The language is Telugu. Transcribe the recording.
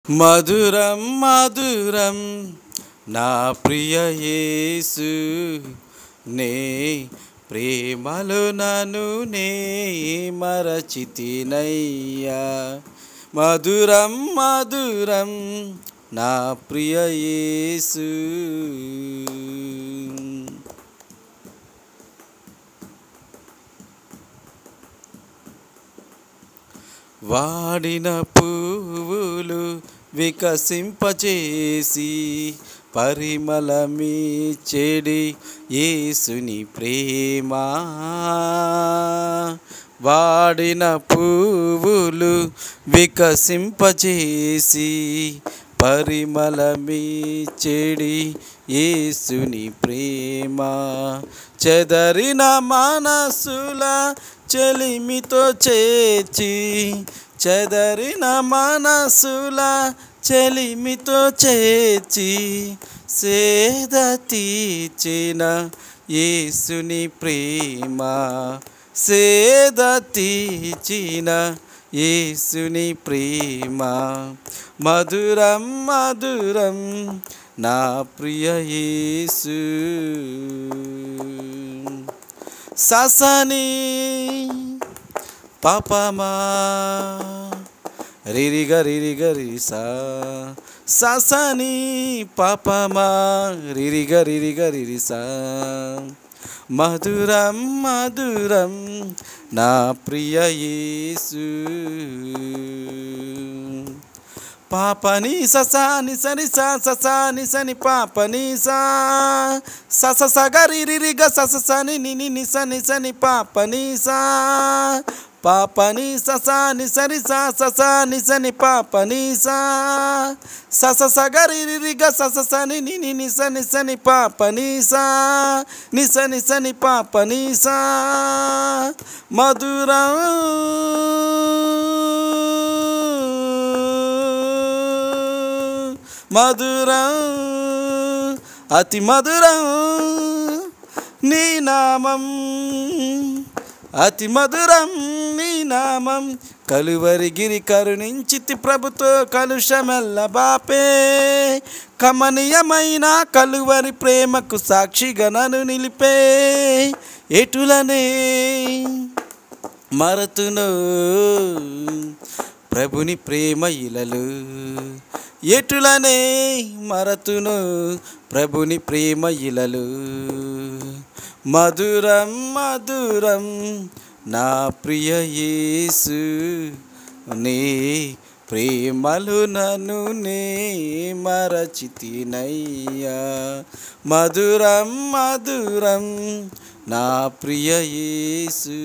మధురం మధురం నా ప్రియ యేసు నే ప్రేమలో నన్ను నే మరచితినయ్యా. మధురం మధురం నా ప్రియ యేసు. వాడిన పువ్వులు వికసింపచేసి పరిమళమిచ్చెడి యేసుని ప్రేమ. వాడిన పువ్వులు వికసింపచేసి పరిమళమిచ్చెడి యేసుని ప్రేమ. చెదరిన మనసుల చెలిమితో చేర్చి, చెదరిన మనసుల చెలిమితో చేర్చి సేద తీర్చిన యేసుని ప్రేమ. సేద తీర్చిన యేసుని ప్రేమ. మధురం మధురం నా ప్రియ యేసు. ససని పాపమా రిరిగ రిరిగ రిసా. ససని పాపమా రిరిగ రిరిగ రిరిసా. మధురం మధురం నా ప్రియ యేసు. పాపని ససాని సని సా ససాని సని పాపని సా సస సగరి రిరిగ సస సని నిని నిసని సని పాపని సా. పాపని ససాని సరి సా ససాని సని పాపని సా సస సగరి రిరిగ సస సని నిని నిసని సని పాపని సా నిసని సని పాపని సా. మధురం మధురం అతి మధురం నీ నామం. అతి మధురం నీ నామం. కలువరిగిరి కరుణించితి ప్రభుతో కలుషమెల్ల బాపే. కమనీయమైన కలువరి ప్రేమకు సాక్షిగా నన్ను నిలిపే. ఎటులనే మరతును ప్రభుని ప్రేమ ఇలలు. ఎటులనే మరతును ప్రభుని ప్రేమ ఇలలు. మధురం మధురం నా ప్రియ యేసు నీ ప్రేమలు నన్ను నే మరచితినయ్యా. మధురం మధురం నా ప్రియ యేసు.